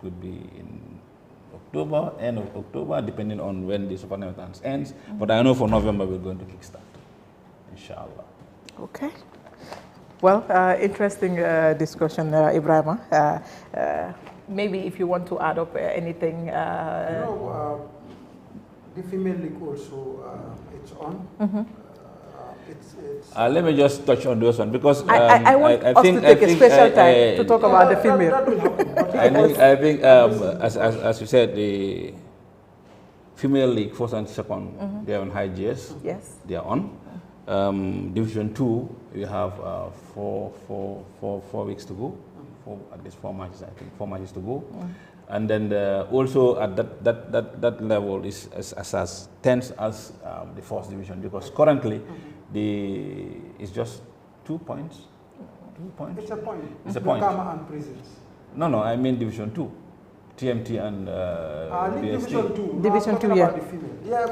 could be in October, end of October, depending on when the Super Nawetan ends. But I know for November we're going to kickstart, inshallah. Okay. Well, interesting discussion, Ibrahima. Maybe if you want to add up anything. The female league also, it's on. Let me just touch on those one, because I want us to take a special time to talk about the female. That will happen. I think as you said, the female league, first and second, they are on high GS. Yes. They are on. Division 2, we have 4 weeks to go. At least 4 matches, I think. 4 matches to go. And then also at that level is as tense as the first division, because currently it's just 2 points. 2 points. It's a point. It's a point. Brikama and Prisons. No, I mean Division 2. TMT and League BST. Division 2. Division I'm talking 2, yeah. about the female. Yeah,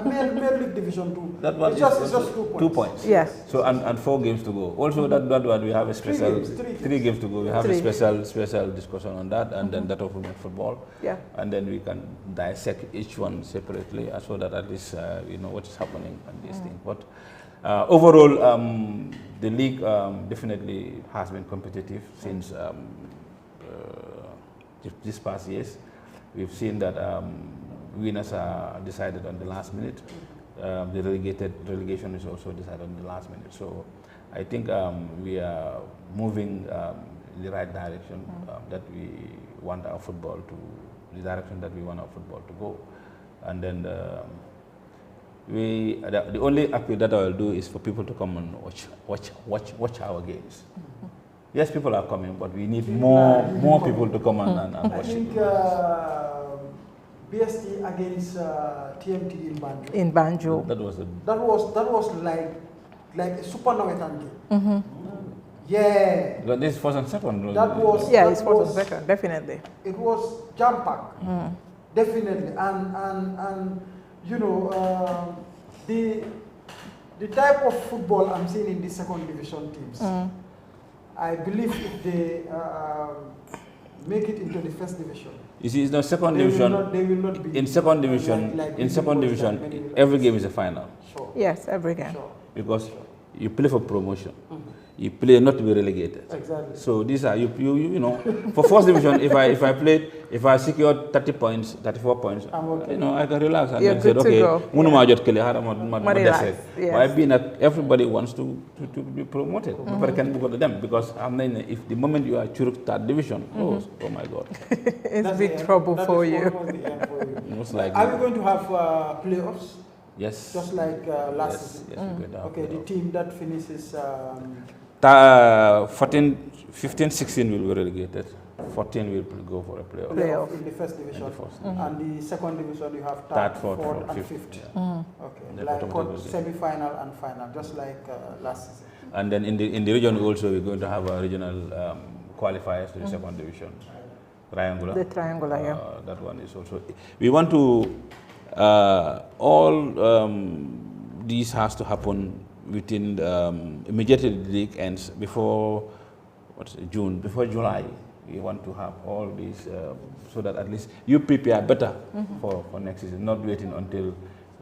male league Division 2. That one it's is just 2 points. 2 points. Yes. So and 4 games to go. Also that one we have a special three games to go. We have a special discussion on that, and then that of women football. Yeah. And then we can dissect each one separately, so that at least we know what is happening on these things. But overall, the league definitely has been competitive since this past years. We've seen that winners are decided on the last minute. The relegation is also decided on the last minute. So I think we are moving in the right direction, that we want our football to, the direction that we want our football to go. And then the only appeal that I will do is for people to come and watch our games. Yes, people are coming, but we need more people to come and watch. I think BST against TMT in Banjo. In Banjo. That was like a Super Nawetan game. Yeah. But this first and second. It's first and second, definitely. It was jam packed, definitely, and the type of football I'm seeing in the second division teams. I believe if they make it into the first division. You see, it's not second division. They will not be in second division. In second division, every game is a final. Sure. Yes, every game. Sure. Because you play for promotion. you play not to be relegated. Exactly. So these are you know, for first division, if I secured 30 points, 34 points, I'm okay. you know, I can relax and You're then say, good to okay, go. Relax, yes. Why being that everybody wants to be promoted. People can go to them because I mean, if the moment you are Churuk third division, oh my God, it's big trouble for you. most likely. Are we going to have playoffs? Yes. Just like last season? Yes, we're going to have Okay, the playoffs. team that finishes 15, 16 will be relegated. 14 will go for a playoff. playoff in the first division. In the first. And the second division, you have Third, third, fourth, fourth, and fifth. fifth. Yeah. Okay, The like automatic will semi-final and final, just like last season. And then in the region also, we're going to have a regional qualifiers to the second division. Triangular. The triangular, yeah. That one is also. We want to all these has to happen within immediately the league ends before June, before July. We want to have all these so that at least you prepare better for next season, not waiting until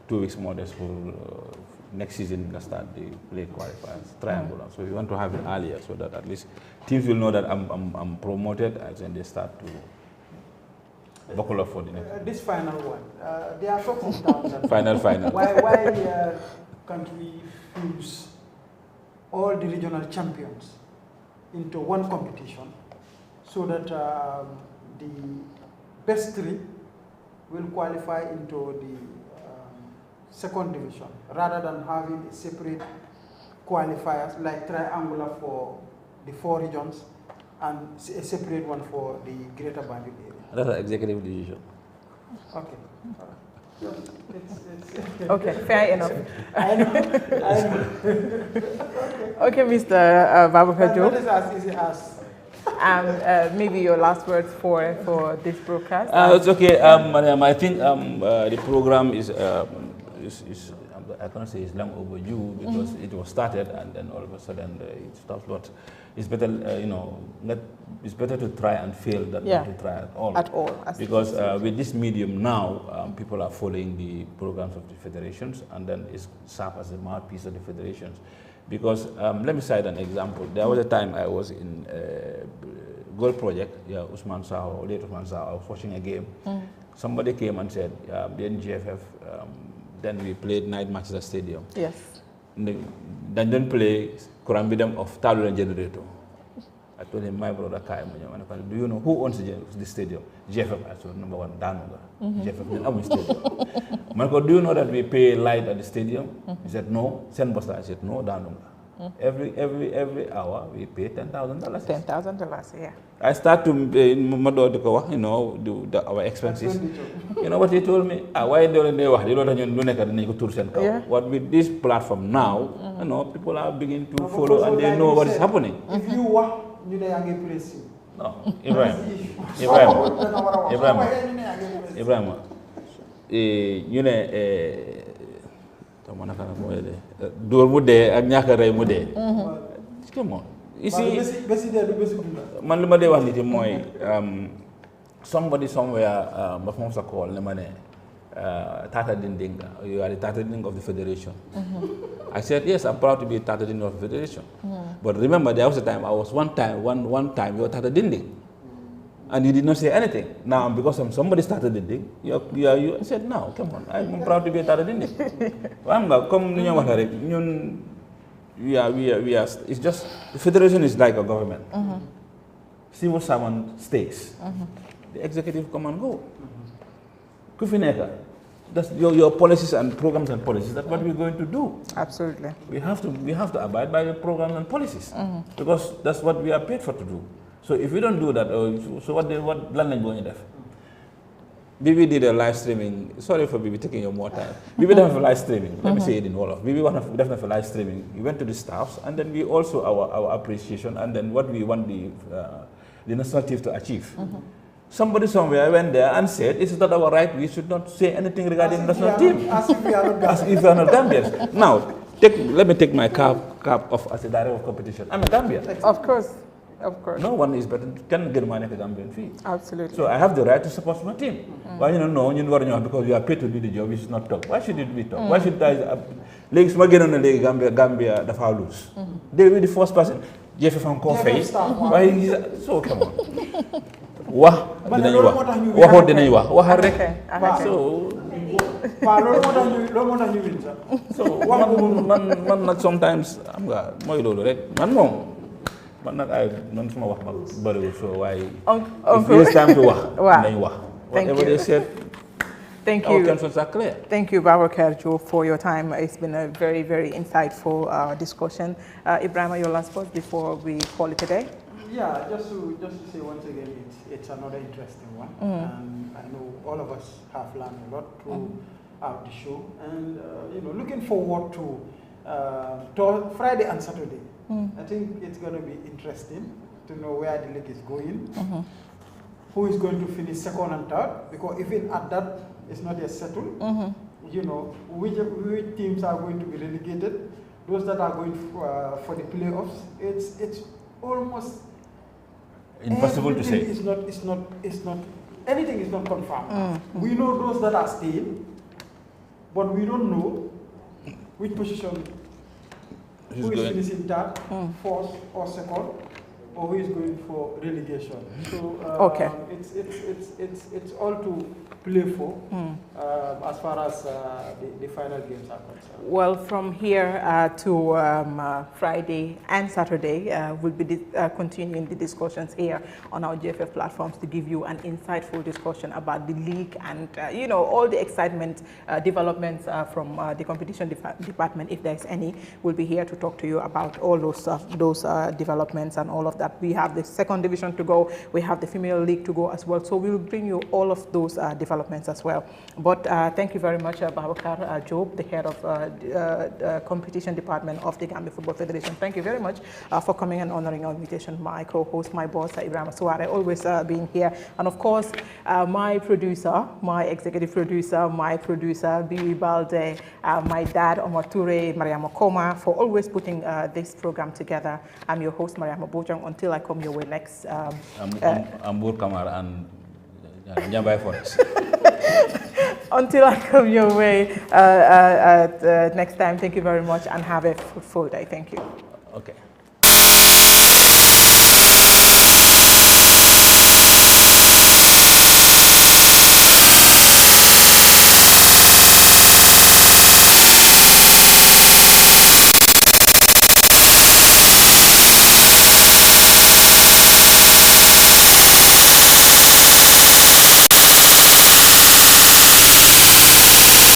2 weeks more just for next season to start the play qualifiers, triangular. So we want to have it earlier so that at least teams will know that I'm promoted and then they start to buckle up for the next. This final one, there are ups and downs. Final. Why can't we fuse all the regional champions into one competition so that the best three will qualify into the second division rather than having a separate qualifiers like triangular for the 4 regions and a separate one for the Greater Banjul area? That's an executive decision. Okay. Okay, fair enough. I know. Okay, Mr. Babakar Joe. That is as easy as. Maybe your last words for this broadcast. It's okay, Mariam. I think the program is I can't say it's long overdue because it was started and then all of a sudden it stops. But it's better, you know, it's better to try and fail than not to try at all. Because with this medium now, people are following the programs of the federations and then it's serve as a mouthpiece of the federations. Because let me cite an example. There was a time I was in Goal Project, Usman Sao, late Usman Sao, I was watching a game. Somebody came and said, the NGFF, then we played night matches at stadium. Yes. Then don't play Kurambidam of Talula Generator. I told him, my brother Kai, do you know who owns the stadium? GFF. I said, number 1, Danuga. GFF, then I'm in stadium. Marco, do you know that we pay light at the stadium? He said, no. Senbosta, I said, no, Danuga. Every hour we pay $10,000. $10,000, yeah. I start to, you know, do our expenses. You know what he told me? Why don't they What with this platform now, you know, people are beginning to follow and they know what is happening. If you want, you know, no, Ibrahim, you know, door mu dee ak ñàkk rey mu dee. Come on. You see, man li ma dee wax nit yi mooy somebody somewhere but moom sa call ne ma ne Tata Dindinga, you are the Tata Dindinga of the federation. I said yes, I'm proud to be Tata Dindinga of the federation. But remember, there was a time I was one time you were Tata Dinding. And you did not say anything. Now, because somebody started the thing, you said, no, come on, I'm proud to be a Tata Dinding. We are, it's just, the federation is like a government. Civil servant stays. The executive come and go. Kufineka, that's your policies and programs and policies. That's what we're going to do. Absolutely. We have to abide by the programs and policies because that's what we are paid for to do. So if we don't do that, so what land going to do? Bibi did a live streaming. Sorry for Bibi taking your more time. Bibi did have a live streaming. Let me say it in Wolof. Bibi definitely have a live streaming. We went to the staffs and then we also our appreciation and then what we want the national team to achieve. Somebody somewhere went there and said, "It's not our right. We should not say anything regarding the national team." As if we are not As if we are not Gambians. Now, let me take my cap off as a director of competition. I'm a Gambian. Of course. Of course. No one is better. Can get money for Gambian fee. Absolutely. So I have the right to support my team. Why you know because we are paid to do the job, we should not talk. Why should it be talk? Why should I league smuggle on the league Gambia the foul lose? They will be the first person. Jeff from Coffee. Why is so come on. Wah dinañ wax waxoon dinañ wax waxal rek so man nag sometimes am nga mooy loolu rek man moom man nag ay man suma wax mag bëriwul so waaye if it's time to wax nañ wax whatever they said. Thank our you. intentions are clear. Thank you, Babakar Joe, for your time. It's been a very, very insightful discussion. Ibrahim, your last words before we call it a day? Yeah, just to say once again, it's another interesting one. And I know all of us have learned a lot throughout the show. And, you know, looking forward to Friday and Saturday. I think it's going to be interesting to know where the league is going. Who is going to finish second and third? Because even at that, it's not yet settled. You know, which teams are going to be relegated, those that are going for the playoffs. It's almost impossible to say. It's not anything is not confirmed. We know those that are staying, but we don't know which position who is finishing third, fourth, or second, or who is going for relegation. So it's all to play for as far as the final games are concerned. Well, from here to Friday and Saturday, we'll be continuing the discussions here on our GFF platforms to give you an insightful discussion about the league and you know, all the excitement developments from the competition department, if there's any. We'll be here to talk to you about all those developments and all of that. We have the second division to go. We have the female league to go as well. So we'll bring you all of those developments as well. But thank you very much, Babakar Job, the head of the competition department of the Gambia Football Federation. Thank you very much for coming and honoring our invitation. My co-host, my boss, Ibrahim Suare, always being here. And of course, my producer, my executive producer, my producer, Biwi Balde, my dad, Omar Toure, Mariama Koma, for always putting this program together. I'm your host, Mariama Bojang. Until I come your way next. I'm Bur Kamar and Nyambai Forest. Until I come your way next time, thank you very much and have a fruitful day. Thank you. Okay.